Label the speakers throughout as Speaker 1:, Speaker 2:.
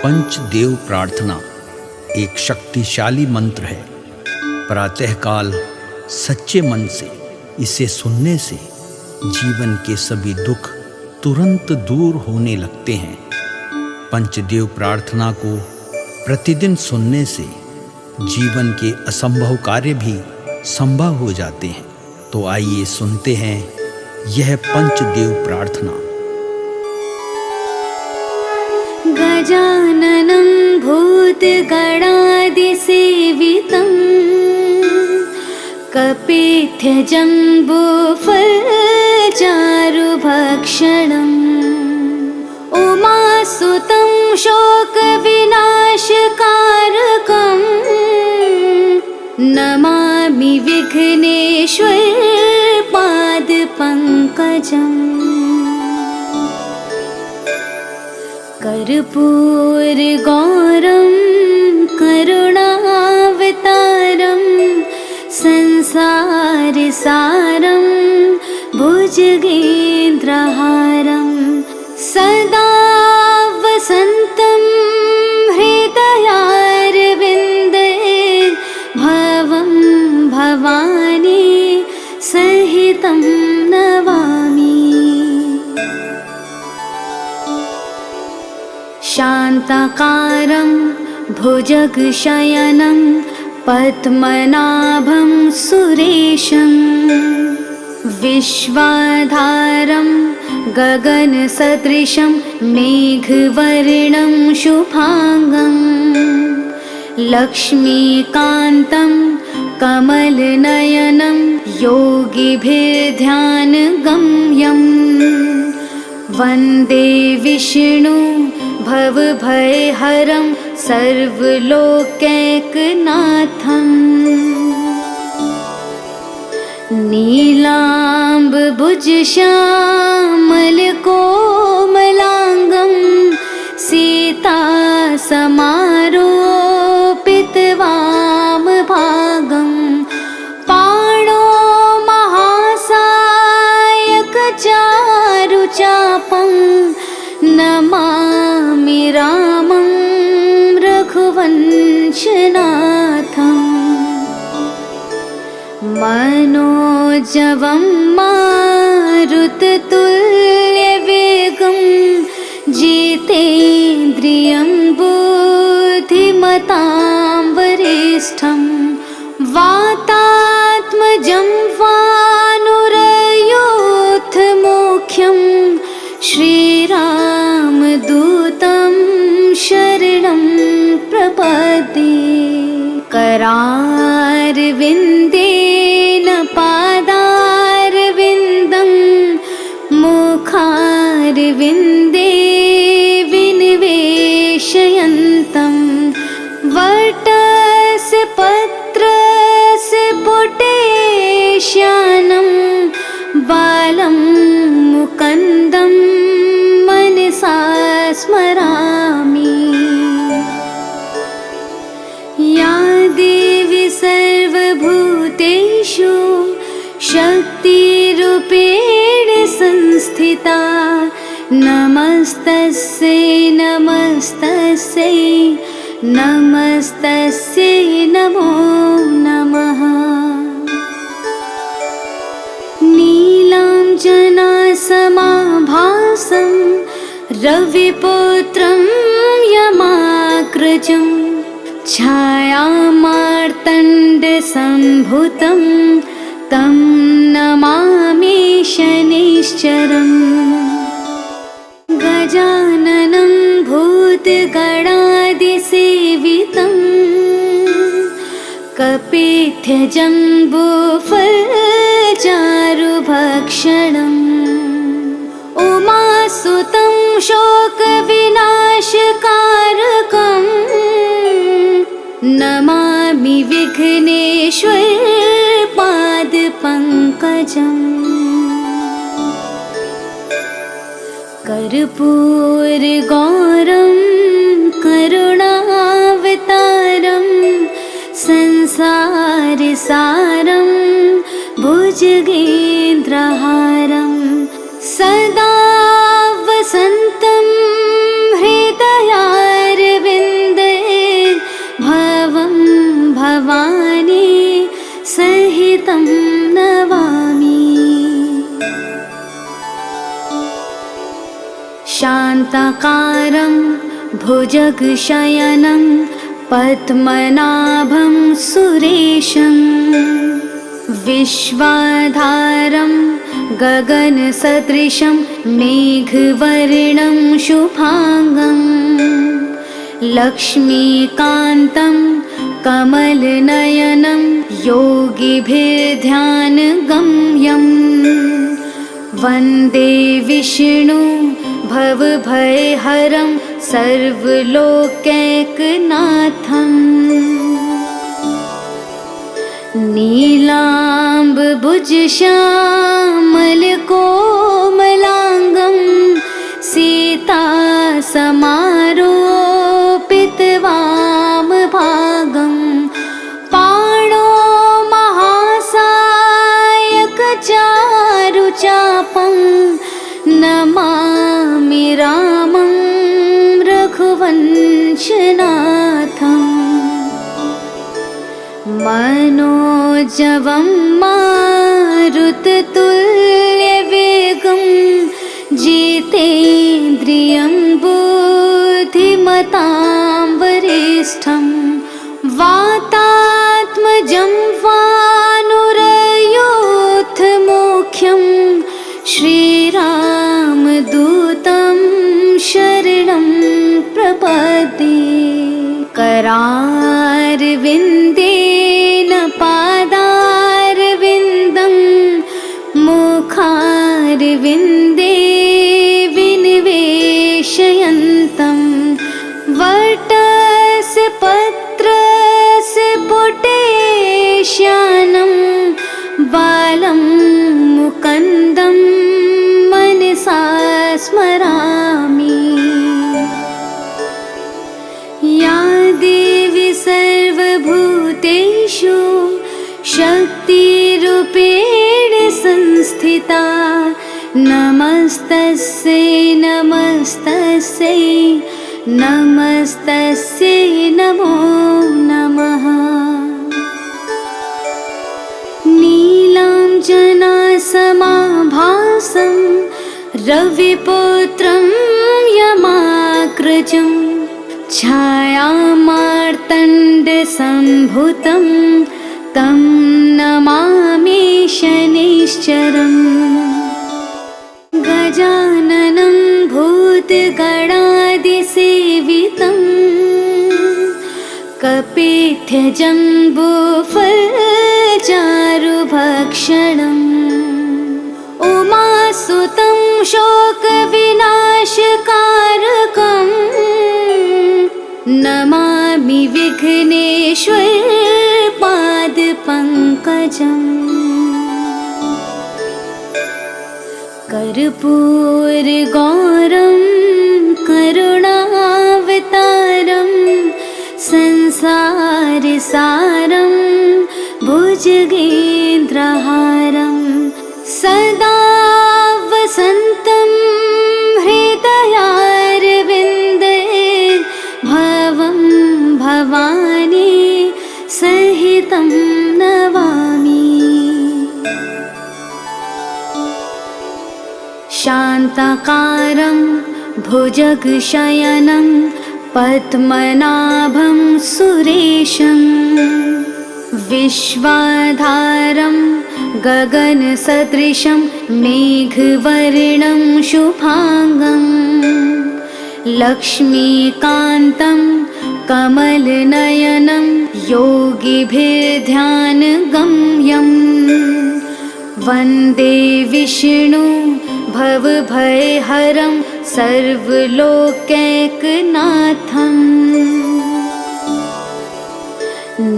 Speaker 1: पंचदेव प्रार्थना एक शक्तिशाली मंत्र है। प्रातःकाल सच्चे मन से इसे सुनने से जीवन के सभी दुख तुरंत दूर होने लगते हैं। पंचदेव प्रार्थना को प्रतिदिन सुनने से जीवन के असंभव कार्य भी संभव हो जाते हैं। तो आइए सुनते हैं यह पंचदेव प्रार्थना।
Speaker 2: गजाननं भूतगणादिसेवितं कपित्थजम्बूफलचारुभक्षणम् उमासुतं शोकविनाशकारकं नमामि विघ्नेश्वर पादपङ्कजम्। कर्पूरगौरं करुणावतारं संसारसारं भुजगेन्द्रहारं सदा वसन्तं हृदयारविन्दे भवं भवानी सहितं नमामि। शान्ताकारं भुजगशयनं पद्मनाभं सुरेशं विश्वाधारं गगनसदृशं मेघवर्णं शुभांगं लक्ष्मीकान्तं कमलनयनं योगिभिर्ध्यानगम्यं वन्दे विष्णु भवभयहरं सर्वलोकैकनाथम्। नीलाम्बुजश्यामलकोमलाङ्गं सीतासमारोपितवामभागं पाणो महासायकचारुचापं नमामि रामं रघुवंशनाथम्। मनोजवं मारुततुल्यवेगं जितेन्द्रियं बुद्धिमतां वरिष्ठं वातात्मजं वानुरयूथमुख्यं श्रीरामदूतं शरणं प्रपद्ये। करारविन्देन पादारविन्दं मुखारविन्दे विनिवेशयन्तं वटस्य पत्रस्य पुटेश्यानं बालं मुकुन्दं मनसा स्मरामि। या देवी सर्वभूतेषु शक्तिरूपेण संस्थिता नमस्तस्यै नमस्तस्यै नमस्तस्यै नमो नमः। नीलाञ्जनासमाभासं रविपुत्रं यमाग्रजं छायामार्तण्डसम्भुतं तं नमामि शनैश्चरम्। गजाननं भूतगणादिसेवितं कपित्थजम्बूफलचारुभक्षणम् उमासुतं शोकविनाशकारकं नमामि विघ्नेश्वर पादपङ्कजम्। कर्पूरगौरं करुणावतारं संसारसारं भुजगेन्द्रहारं सदा वसन्तं हृदयारविन्दे शान्ताकारं भुजगशयनं पद्मनाभं सुरेशं विश्वाधारं गगनसदृशं मेघवर्णं शुभांगं लक्ष्मीकान्तं कमलनयनं योगिभिर्ध्यानगम्यं वन्दे विष्णु भवभयहरं सर्वलोकैकनाथं नीलाम्बुजश्यामलकोमलाङ्गं सीतासमारोपितवामभागं पाणो महासायकचारुचापं नमामि रामं रघुवंशनाथम् मनोजवं मारुततुल्यवेगं जितेन्द्रियं बुद्धिमतां वरिष्ठं वातात्मजं वानुरयोधमुख्यं श्रीरामदूतं शरणं प्रपद्ये करारविन्देन पादारविन्दं मुखारविन्दे विनिवेशयन्तं वटस्य पत्रस्य पुटेश्यानं बालं मुकुन्दं मनसा स्मरामि। या देवी सर्वभूतेषु शक्तिरूपेण संस्थिता नमस्तस्यै नमस्तस्यै नमस्तस्यै नमो नमः। नीलाञ्जनासमाभासं रविपुत्रं यमाग्रजं छायामार्तण्डसम्भुतं तं नमामि शनैश्चरम् गजाननं भूतगणादिसेवितं कपिध्वजम्बूफलचारुभक्षणम् उमासुतं शोकविनाशकारकम् नमामि विघ्नेश्वरपादपङ्कजम् कर्पूरगौरं करुणावतारं संसारसारं भुजगेन्द्रहारं सदा वसन्तं हृदयारविन्दे भवं भवानी सहितं नमामि। शान्ताकारं भुजगशयनं पद्मनाभं सुरेशं विश्वाधारं गगनसदृशं मेघवर्णं शुभांगं लक्ष्मीकान्तं कमलनयनं योगिभिर्ध्यानगम्यं वन्दे विष्णु भवभयहरं सर्वलोकैकनाथं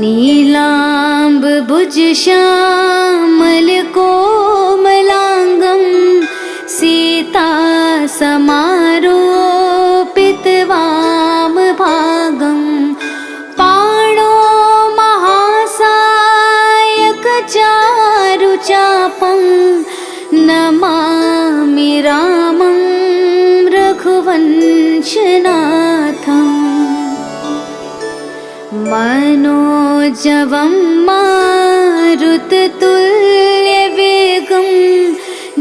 Speaker 2: नीलाम्बुजश्यामलकोमलाङ्गं सीतासमारोपितवामभागं पाणो महासायकचारुचापं नमामि रामं रघुवंशनाथम् मनोजवं मारुततुल्यवेगं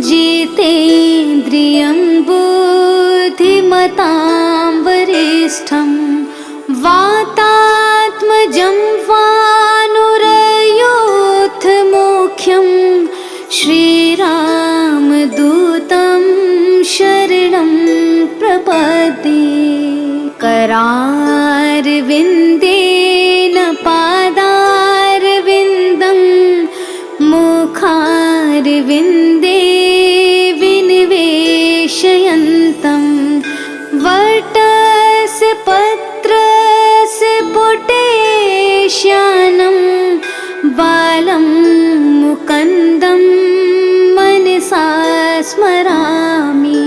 Speaker 2: जितेन्द्रियं बुद्धि धीमतां वरिष्ठं वातात्मजं वानुरयोऽथमुख्यं श्रीरामदूतं शरणं प्रपद्ये। करारविन्देन पादारविन्दं मुखारविन्दे विनिवेशयन्तं वटस्य पत्रस्य पुटेश्यानं बालं मुकुन्दं मनसा स्मरामि।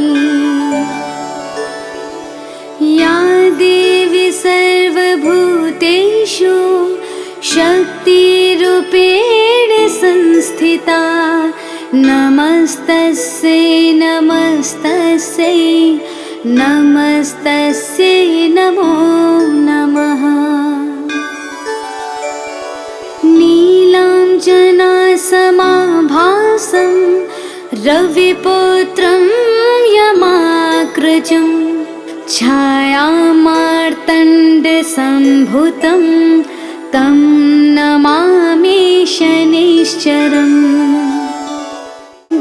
Speaker 2: या देवी सर्वभूतेषु शक्तिरूपेण संस्थिता नमस्तस्यै नमस्तस्यै नमस्तस्यै नमो नमः। नीलाञ्जनासमाभासं रविपुत्रं यमाग्रजं छायामार्तण्डसम्भूतं तं नमामि शनैश्चरम्।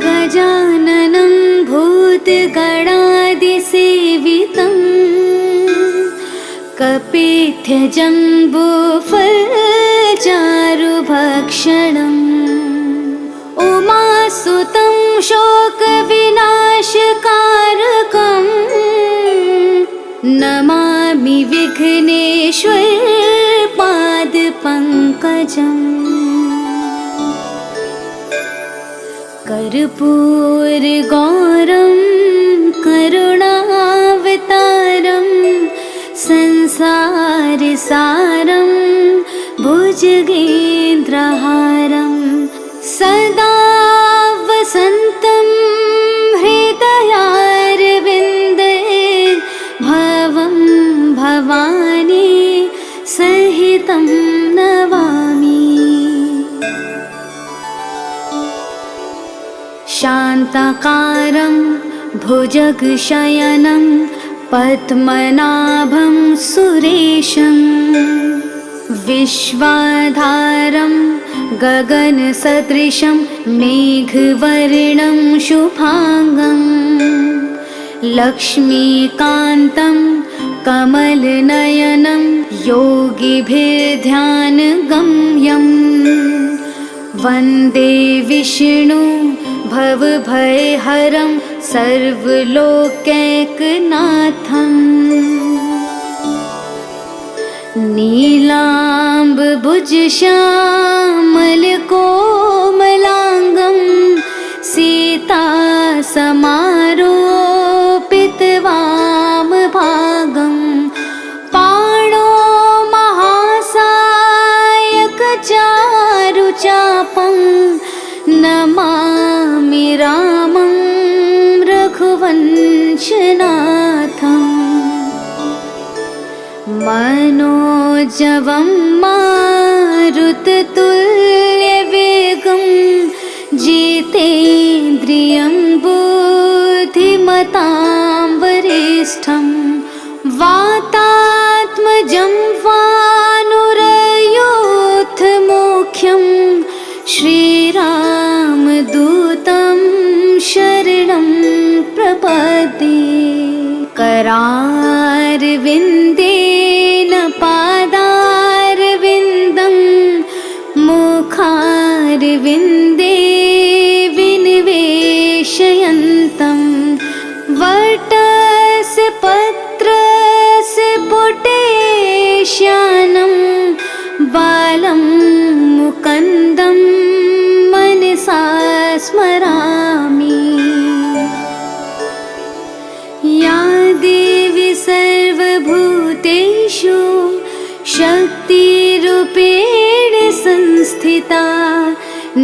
Speaker 2: गजाननं भूतगणादिसेवितं कपित्थजम्बूफलचारुभक्षणम् उमासुतं शोकविनाशकारकं नमामि विघ्नेश्वर पादपङ्कजम्। कर्पूरगौरं करुणावतारं संसारसारं भुजगेन्द्रहारं सदा वसन्तं हृदयारविन्दे भवं भवानी सहितं नमामि। शान्ताकारं भुजगशयनं पद्मनाभं सुरेशं विश्वाधारं गगनसदृशं मेघवर्णं शुभांगं लक्ष्मीकान्तं कमलनयनं योगिभिर्ध्यानगम्यं वन्दे विष्णु भवभयहरं सर्वलोकैकनाथम्। नीलाम्बुजश्यामलकोमलाङ्गं सीतासमारोपितवामभागं पाणो महासायकचारुचापं नमामि रामं रघुवंशनाथम्। मनोजवं मारुततुल्यवेगं जितेन्द्रियं बुद्धिमतां वरिष्ठं वातात्मजं वानुरयोऽथमुख्यं श्रीरामदूतं शरणं प्रपद्ये। करारविन्देन पादारविन्दं मुखारविन्दे विनिवेशयन्तं वटस्य पत्रस्य पुटेश्यानं बालं मुकुन्दं मनसा स्मरामि। या देवी सर्वभूतेषु शक्तिरूपेण संस्थिता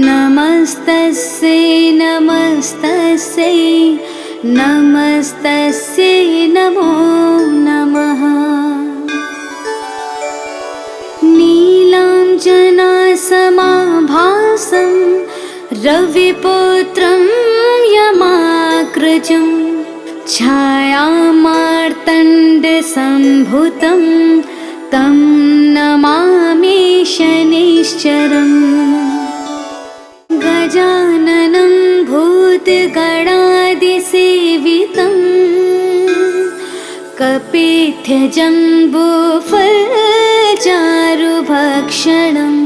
Speaker 2: नमस्तस्यै नमस्तस्यै नमस्तस्यै नमो नमः। नीलाञ्जनासमाभासं रविपुत्रं यमाग्रजं छायामार्तण्डसम्भुतं तं नमामि शनिश्चरम् गजाननं भूतगणादिसेवितं कपित्थजम्बूफलचारुभक्षणम्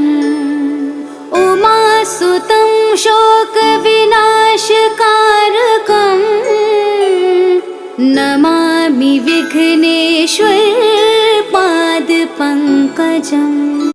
Speaker 2: उमासुतं शोकविनाशकारकं नमामि विघ्नेश्वर पादपङ्कजम्।